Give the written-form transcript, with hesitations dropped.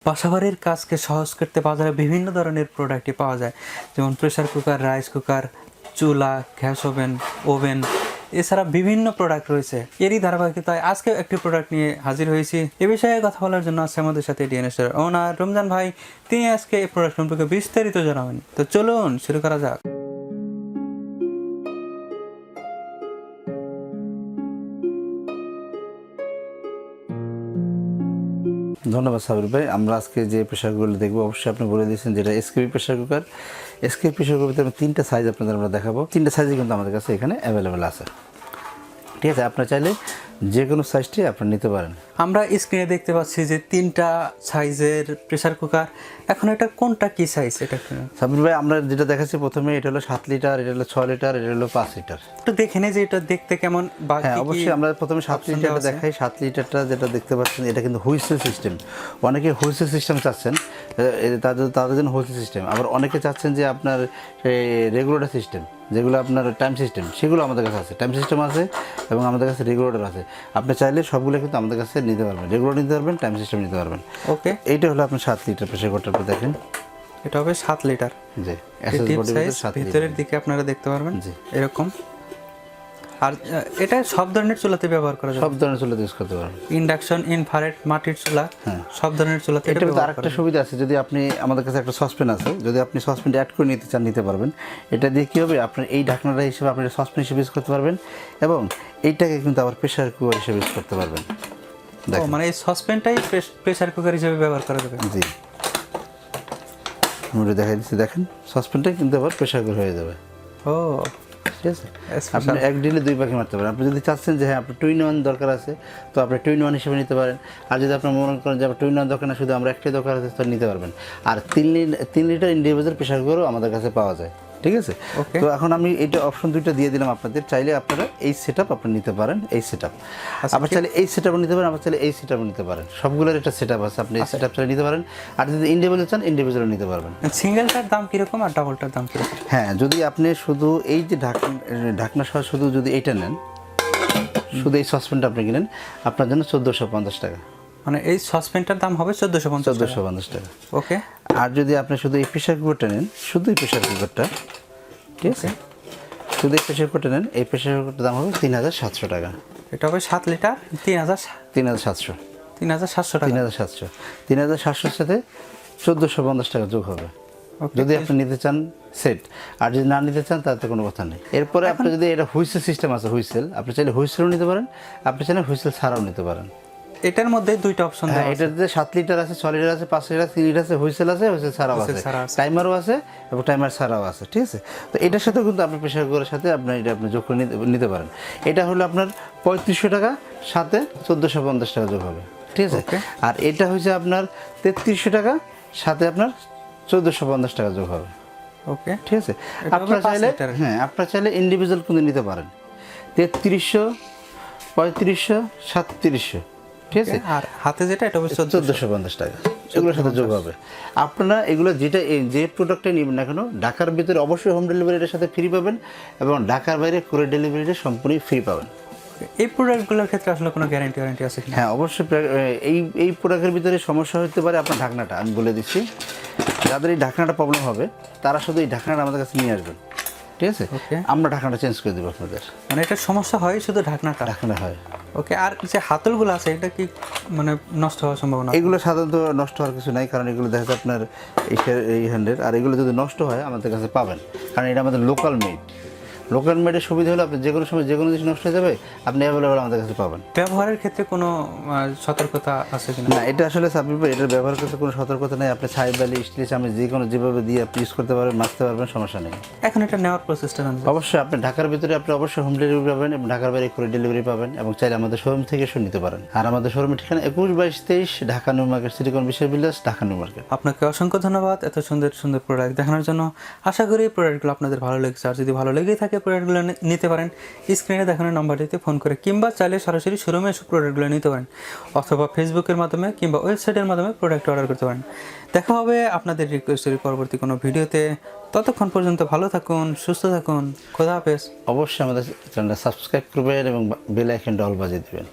বাসাবাড়ির কাজকে সহজ করতে বাজারে বিভিন্ন ধরনের প্রোডাক্টই পাওয়া যায়, যেমন প্রেসার কুকার, রাইস কুকার, চুলা, গ্যাস ওভেন, এছাড়া বিভিন্ন প্রোডাক্ট রয়েছে। এরই ধারাবাহিকতায় আজকে একটি প্রোডাক্ট নিয়ে হাজির হয়েছি। এ বিষয়ে কথা বলার জন্য আছে আমাদের সাথে ডিএনএসের ওনার রমজান ভাই। তিনি আজকে এই প্রোডাক্ট সম্পর্কে বিস্তারিত জানাবেন। তো চলুন শুরু করা যাক। ধন্যবাদ সাবির ভাই। আমরা আজকে যে প্রেশার কুকারগুলো দেখবো, অবশ্যই আপনি বলে দিয়েছেন যেটা SKB pressure cooker. SKB pressure কুকারের আমি 3টা সাইজ আপনাদের আমরা দেখাবো। 3টা সাইজই কিন্তু আমাদের কাছে এখানে অ্যাভেলেবেল আছে। ঠিক আছে, আপনার চাইলে যে কোনো সাইজটি আপনি নিতে পারেন। আমরা স্ক্রিনে দেখতে পাচ্ছি যে 3টা সাইজের প্রেসার কুকার। এখন এটা কোনটা কি সাইজ? এটা সাবির ভাই, আমরা যেটা দেখাচ্ছি প্রথমে, এটা হলো 7 লিটার, এটা হলো 6 লিটার, এটা হলো 5 লিটার। একটু দেখে নেই যে এটা দেখতে কেমন। হ্যাঁ, অবশ্যই আমরা প্রথমে 7 লিটারটা দেখাই। 7 লিটারটা যেটা দেখতে পাচ্ছেন, এটা কিন্তু হুইসেল সিস্টেম। অনেকে হুইসেল সিস্টেম চাচ্ছেন, তাদের জন্য হুইসেল সিস্টেম। আবার অনেকে চাচ্ছেন যে আপনার রেগুলেটর সিস্টেম, যেগুলো আপনার টাইম সিস্টেম, সেগুলো আমাদের কাছে আছে। টাইম সিস্টেম আছে এবং আমাদের কাছে রেগুলেটর আছে। আপনি চাইলে সবগুলো কিন্তু আমাদের কাছে নিতে পারবেন। রেগুলেটর নিতে পারবেন, টাইম সিস্টেম নিতে পারবেন। ওকে, এইটা হলো আপনার 7 লিটার প্রেসার কুকারটা। দেখেন, এটা হবে 7 লিটার। জি, ভিতরের দিকে আপনারা দেখতে পারবেন জি এরকম। আর এটা সব ধরনের চুলাতে ব্যবহার করা যায়, সব ধরনের চুলাতে ইউজ করতে পারবেন। ইন্ডাকশন, ইনফ্রারেড, মাটির চুলা, সব ধরনের চুলাতে। এটা আরেকটা সুবিধা আছে, যদি আপনি আমাদের কাছে একটা সসপ্যান আছে, যদি আপনি সসপ্যানটা অ্যাড করে নিতে চান নিতে পারবেন। এটা দিয়ে কী হবে, আপনার এই ঢাকনাটা হিসেবে আপনি সসপ্যান হিসেবে ইউজ করতে পারবেন এবং এইটাকে কিন্তু আবার প্রেসার কুকার হিসেবে ইউজ করতে পারবেন। মানে এই সসপ্যানটাই প্রেসার কুকার হিসেবে ব্যবহার করা যাবে। জি, আমি দেখা দিচ্ছি, দেখেন সসপ্যানটাই কিন্তু আবার প্রেসার কুকার হয়ে যাবে। ও ঠিক আছে, আপনি এক ডিলে 2 পাখি মারতে পারেন। আপনি যদি চাচ্ছেন যে হ্যাঁ আপনার 2-in-1 দরকার আছে, তো আপনি 2-in-1 হিসেবে নিতে পারেন। আর যদি আপনার মনে করেন যে আপনার 2-in-1 দরকার না, শুধু আমরা একটাই দরকার আছে, তো নিতে পারবেন। আর 3 লিটার ইন্ডিভিজুয়াল প্রেসার কুকারও আমাদের কাছে পাওয়া যায়। ঠিক আছে, তো এখন আমি এইটা অপশন 2টা দিয়ে দিলাম আপনাদের। চাইলে আপনারা এই সেটআপ আপনি নিতে পারেন, এই সেটআপ। আবার চাইলে এই সেটআপ নিতে পারেন, আবার চাইলে এই সেটআপ নিতে পারেন। সবগুলোর একটা সেটআপ আছে, আপনি এই সেটআপ চাইলে নিতে পারেন। আর যদি ইন্ডিভিজুয়াল চান, ইন্ডিভিজুয়াল নিতে পারবেন। সিঙ্গেলটার দাম কিরকম আর ডাবলটার দাম কিরকম? হ্যাঁ, যদি আপনি শুধু এই যে ঢাকনা সহ শুধু যদি এইটা নেন, শুধু এই সসপ্যানটা আপনি কিনেন, আপনার জন্য 1450 টাকা। মানে এই সসপ্যানটার দাম হবে 1450 টাকা। ওকে। আর যদি আপনি শুধু এই প্রেসার কুকারটা নেন, শুধু এই প্রেসার কুকারটা, ঠিক আছে, শুধু এই প্রেসার কুকারটা নেন, এই প্রেসার কুকারটার দাম হবে 3700 টাকা। এটা হবে 7 লিটার 3700 টাকা। 3700 সাথে 1450 টাকা যোগ হবে যদি আপনি নিতে চান সেট। আর যদি না নিতে চান তাতে কোনো কথা নেই। এরপরে আপনি যদি এটা হুইসেল সিস্টেম আছে, হুইসেল আপনি চাইলে হুইসেলও নিতে পারেন, আপনি চাইলে হুইসেল ছাড়াও নিতে পারেন। এটার মধ্যে 2টা অপশন দেওয়া আছে। এটাতে 7 লিটার আছে, 6 লিটার আছে, 5 লিটার, 3 লিটার আছে, হুইসেল আছে, হুইসেল ছাড়াও আছে, টাইমারও আছে এবং টাইমার ছাড়াও আছে। ঠিক আছে, তো এটার সাথেও কিন্তু আপনি প্রেসার কুকারের সাথে আপনি এটা আপনি যোগ করে নিতে পারেন। এটা হলো আপনার 3500 টাকা, সাথে 1450 টাকা যোগ হবে। ঠিক আছে, আর এটা হচ্ছে আপনার 3300 টাকা, সাথে আপনার 1450 টাকা যোগ হবে। ওকে, ঠিক আছে, আপনারা চাইলে আপনারা চাইলে ইন্ডিভিজুয়াল কিন্তু নিতে পারেন। 3300, 3500, 3700। ঠিক আছে, আর হাতে যেটা এটা হবে 1450 টাকা, এগুলোর সাথে যোগ হবে। আপনারা এগুলো যে প্রোডাক্টটা নেবেন না কেন, ঢাকার ভিতরে অবশ্যই হোম ডেলিভারির সাথে ফ্রি পাবেন এবং ঢাকার বাইরে কুরিয়ার ডেলিভারিটা সম্পূর্ণ ফ্রি পাবেন। এই প্রোডাক্টগুলোর ক্ষেত্রে আসলে কোনো গ্যারান্টি আছে কিনা? হ্যাঁ, অবশ্যই। এই প্রোডাক্টের ভিতরে সমস্যা হতে পারে আপনার ঢাকনাটা। আমি বলে দিচ্ছি, যাদের এই ঢাকনাটা প্রবলেম হবে তারা শুধু এই ঢাকনাটা আমাদের কাছে নিয়ে আসবেন। ঠিক আছে, আমরা ঢাকনাটা চেঞ্জ করে দেবো আপনাদের। মানে এটা সমস্যা হয় শুধু ঢাকনা হয়। ওকে, আর যে হাতলগুলো আছে এটা কি মানে নষ্ট হওয়ার সম্ভাবনা? এগুলো সাধারণত নষ্ট হওয়ার কিছু নাই, কারণ এগুলো দেখা যায় আপনার এই হ্যান্ডের। আর এগুলো যদি নষ্ট হয় আমাদের কাছে পাবেন, কারণ এটা আমাদের লোকাল মেড। লোকাল মেডের সুবিধা হলো আপনি যে কোনো সময় যে কোনো জিনিস নষ্ট হয়ে যাবে, আপনি অ্যাভেলেবল আমাদের কাছে পাবেন। ব্যবহারের ক্ষেত্রে কোনো সতর্কতা আছে কিনা? না, এটা আসলে এটার ব্যবহার করতে কোনো সতর্কতা নেই। আপনি ছাই, বালি, স্টিল, চামচ যেভাবে দিয়ে আপনি ইউজ করতে পারবেন, মাছতে পারবেন, সমস্যা নেই। এখন এটা নেওয়ার প্রসেসটা জানেন? অবশ্যই আপনি ঢাকার ভিতরে আপনি অবশ্যই হোম ডেলিভারি পাবেন এবং ঢাকার বাইরে কুরিয়ার ডেলিভারি পাবেন, এবং চাইলে আমাদের শোরুম থেকে এসে নিতে পারেন। আর আমাদের শোরুমের ঠিকানা 21-22-23 ঢাকা নিউ মার্কেট, সিটিকন বিশ্ববিদ্যালয়, ঢাকা নিউ মার্কেট। আপনাকে অসংখ্য ধন্যবাদ এত সুন্দর সুন্দর প্রোডাক্ট দেখানোর জন্য। আশা করি এই প্রোডাক্টগুলো আপনাদের ভালো লেগেছে। আর যদি ভালো লেগেই থাকে প্রোডাক্টগুলো নিতে পারেন স্ক্রিনে দেখানো নাম্বারটিতে ফোন করে, কিংবা চাইলে সরাসরি শোরুমে এসে প্রোডাক্টগুলো নিতে পারেন, অথবা ফেসবুকের মাধ্যমে কিংবা ওয়েবসাইটের মাধ্যমে প্রোডাক্ট অর্ডার করতে পারেন। দেখা হবে আপনাদের রিকোয়েস্টের পরবর্তী কোনো ভিডিওতে। ততক্ষণ পর্যন্ত ভালো থাকুন, সুস্থ থাকুন, খোদা হাফেজ। অবশ্যই আমাদের চ্যানেলটা সাবস্ক্রাইব করবেন এবং বেল আইকনটা অল বাজিয়ে দেবেন।